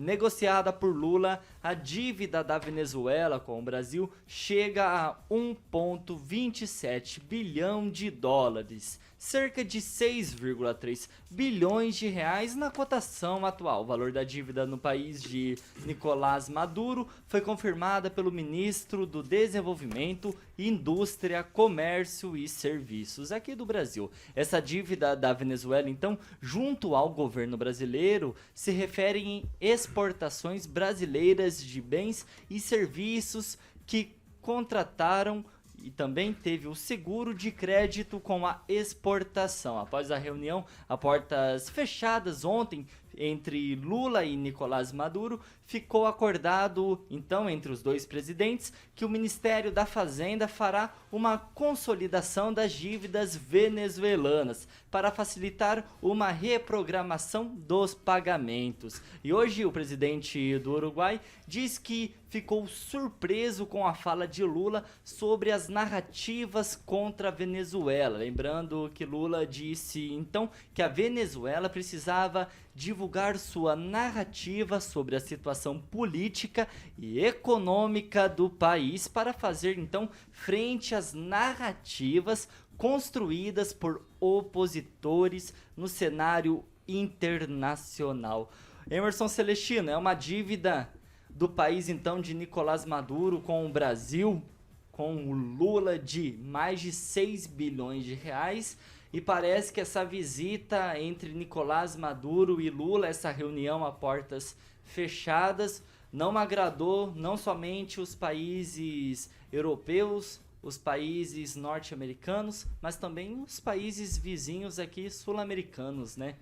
negociada por Lula, a dívida da Venezuela com o Brasil chega a 1,27 bilhão de dólares, cerca de 6,3 bilhões de reais na cotação atual. O valor da dívida no país de Nicolás Maduro foi confirmada pelo ministro do Desenvolvimento, Indústria, Comércio e Serviços aqui do Brasil. Essa dívida da Venezuela, então, junto ao governo brasileiro, se refere em exportações brasileiras de bens e serviços que contrataram e também teve o seguro de crédito com a exportação. Após a reunião a portas fechadas ontem entre Lula e Nicolás Maduro, ficou acordado, então, entre os dois presidentes, que o Ministério da Fazenda fará uma consolidação das dívidas venezuelanas para facilitar uma reprogramação dos pagamentos. E hoje o presidente do Uruguai diz que ficou surpreso com a fala de Lula sobre as narrativas contra a Venezuela. Lembrando que Lula disse, então, que a Venezuela precisava divulgar sua narrativa sobre a situação política e econômica do país para fazer, então, frente às narrativas construídas por opositores no cenário internacional. Emerson Celestino, é uma dívida do país, então, de Nicolás Maduro com o Brasil, com o Lula, de mais de 6 bilhões de reais. E parece que essa visita entre Nicolás Maduro e Lula, essa reunião a portas fechadas, não agradou não somente os países europeus, os países norte-americanos, mas também os países vizinhos aqui sul-americanos, né?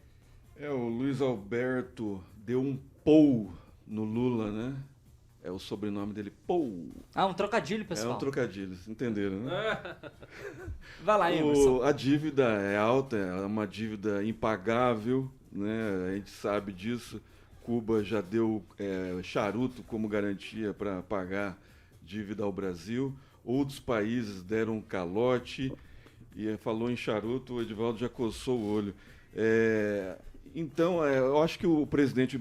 O Luiz Alberto deu um pou no Lula, né? É o sobrenome dele, Pou. Ah, um trocadilho, pessoal. É um trocadilho, entenderam, né? Vai lá, Emerson. A dívida é alta, é uma dívida impagável, né? A gente sabe disso. Cuba já deu charuto como garantia para pagar dívida ao Brasil. Outros países deram um calote. E falou em charuto, o Edivaldo já coçou o olho. Então, eu acho que o presidente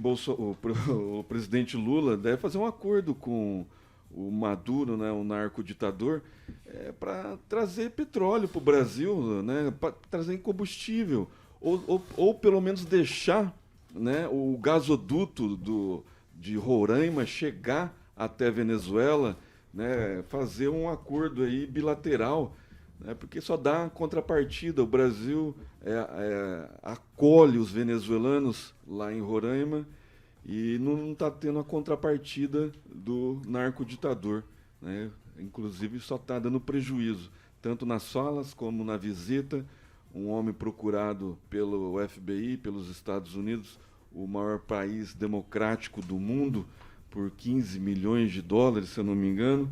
Lula deve fazer um acordo com o Maduro, né, o narcoditador, para trazer petróleo para o Brasil, né, para trazer combustível, ou pelo menos deixar, né, o gasoduto de Roraima chegar até Venezuela, né, fazer um acordo aí bilateral, porque só dá contrapartida. O Brasil acolhe os venezuelanos lá em Roraima e não está tendo a contrapartida do narcoditador, né? Inclusive só está dando prejuízo, tanto nas falas como na visita. Um homem procurado pelo FBI, pelos Estados Unidos, o maior país democrático do mundo, por 15 milhões de dólares, se eu não me engano.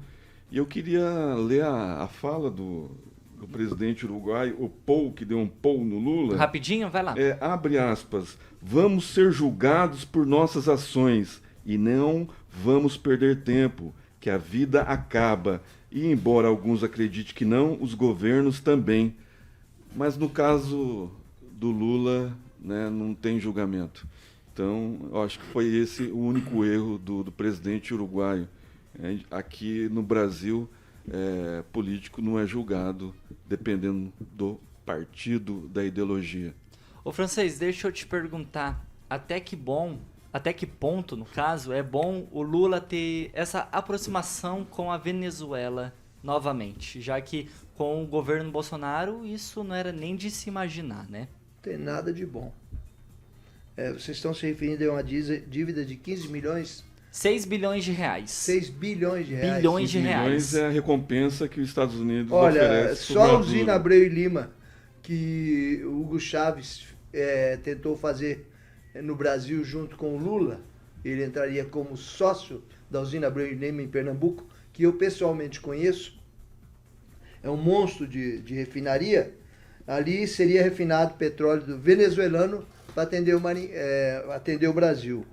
E eu queria ler a fala do presidente uruguaio, o Pou, que deu um Pou no Lula. Rapidinho, vai lá. Abre aspas, vamos ser julgados por nossas ações e não vamos perder tempo, que a vida acaba. E embora alguns acreditem que não, os governos também. Mas no caso do Lula, né, não tem julgamento. Então, eu acho que foi esse o único erro do presidente uruguaio. Aqui no Brasil, político não é julgado dependendo do partido, da ideologia. Ô Francês, deixa eu te perguntar, até que ponto, no caso, é bom o Lula ter essa aproximação com a Venezuela novamente, já que com o governo Bolsonaro isso não era nem de se imaginar, né? Não tem nada de bom. Vocês estão se referindo a uma dívida de 15 milhões? 6 bilhões de reais. 6 bilhões de reais. Bilhões de 6 reais. milhões é a recompensa que os Estados Unidos Olha, oferece. só a usina Abreu e Lima, que o Hugo Chávez tentou fazer no Brasil junto com o Lula, ele entraria como sócio da usina Abreu e Lima em Pernambuco, que eu pessoalmente conheço, é um monstro de refinaria. Ali seria refinado petróleo do venezuelano para atender o Brasil.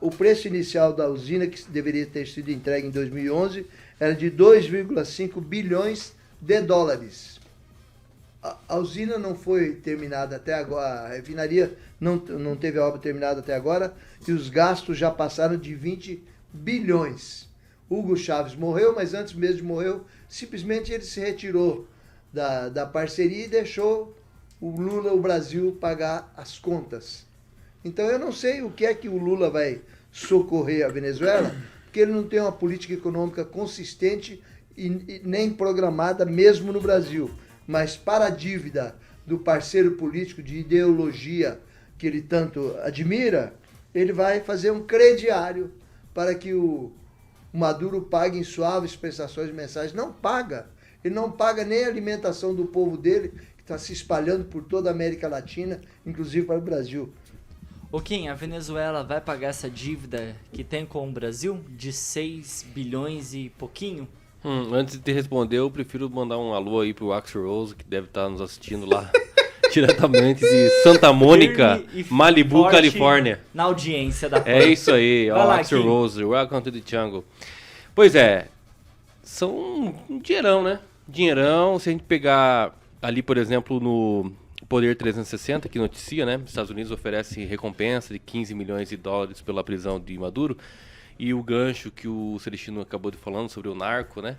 O preço inicial da usina, que deveria ter sido entregue em 2011, era de 2,5 bilhões de dólares. A usina não foi terminada até agora, a refinaria não teve a obra terminada até agora e os gastos já passaram de 20 bilhões. Hugo Chávez morreu, mas antes mesmo de morrer, simplesmente ele se retirou da parceria e deixou o Lula, o Brasil, pagar as contas. Então eu não sei o que é que o Lula vai socorrer a Venezuela, porque ele não tem uma política econômica consistente e nem programada mesmo no Brasil. Mas para a dívida do parceiro político de ideologia que ele tanto admira, ele vai fazer um crediário para que o Maduro pague em suaves prestações mensais. Não paga. Ele não paga nem a alimentação do povo dele, que está se espalhando por toda a América Latina, inclusive para o Brasil. Ô Kim, a Venezuela vai pagar essa dívida que tem com o Brasil de 6 bilhões e pouquinho? Antes de te responder, eu prefiro mandar um alô aí pro Axl Rose, que deve estar nos assistindo lá diretamente de Santa Mônica, Firme e Malibu, forte Califórnia. Na audiência da É isso aí, Vai ó, lá, Axl Kim. Rose, welcome to the jungle. Pois é, são um dinheirão, né? Dinheirão, se a gente pegar ali, por exemplo, no Poder 360, que noticia, né? Os Estados Unidos oferece recompensa de 15 milhões de dólares pela prisão de Maduro. E o gancho que o Celestino acabou de falando sobre o narco, né?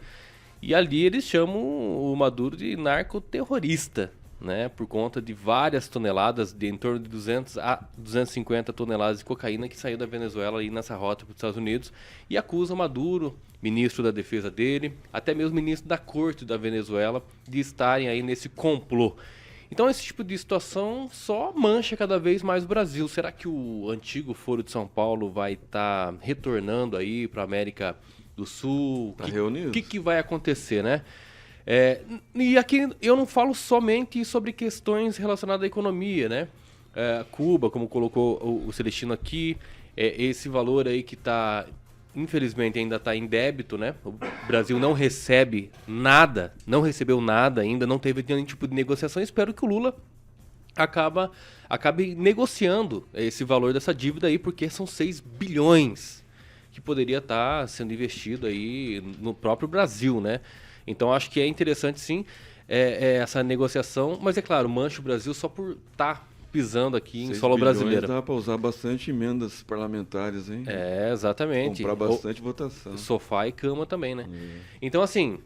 E ali eles chamam o Maduro de narcoterrorista, né? Por conta de várias toneladas, de em torno de 200 a 250 toneladas de cocaína que saiu da Venezuela aí nessa rota para os Estados Unidos. E acusa o Maduro, ministro da defesa dele, até mesmo ministro da corte da Venezuela, de estarem aí nesse complô. Então esse tipo de situação só mancha cada vez mais o Brasil. Será que o antigo Foro de São Paulo vai estar retornando aí para a América do Sul? Tá reunido? O que vai acontecer, né? E aqui eu não falo somente sobre questões relacionadas à economia, né? Cuba, como colocou o Celestino aqui, esse valor aí que está, infelizmente, ainda está em débito, né? O Brasil não recebe nada, não recebeu nada ainda, não teve nenhum tipo de negociação. Espero que o Lula acabe negociando esse valor dessa dívida aí, porque são 6 bilhões que poderia estar sendo investido aí no próprio Brasil, né? Então acho que é interessante sim essa negociação, mas é claro, mancha o Brasil só por estar pisando aqui em 6 solo bilhões brasileiro. Dá para usar bastante emendas parlamentares, hein? Exatamente. Comprar bastante votação. Sofá e cama também, né? Então, assim,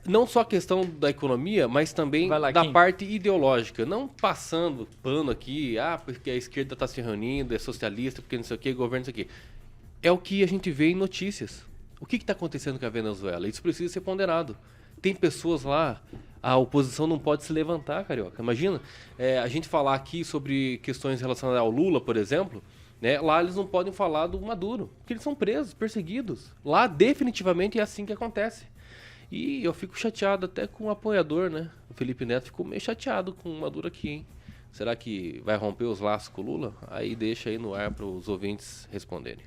não só a questão da economia, mas também Vai lá, da Kim. parte ideológica. Não passando pano aqui, porque a esquerda está se reunindo, é socialista, porque não sei o que, governo não sei o que. É o que a gente vê em notícias. O que está acontecendo com a Venezuela? Isso precisa ser ponderado. Tem pessoas lá, a oposição não pode se levantar, Carioca. Imagina, a gente falar aqui sobre questões relacionadas ao Lula, por exemplo, né? Lá eles não podem falar do Maduro, porque eles são presos, perseguidos. Lá definitivamente é assim que acontece. E eu fico chateado até com o apoiador, né? O Felipe Neto ficou meio chateado com o Maduro aqui, hein? Será que vai romper os laços com o Lula? Aí deixa aí no ar para os ouvintes responderem.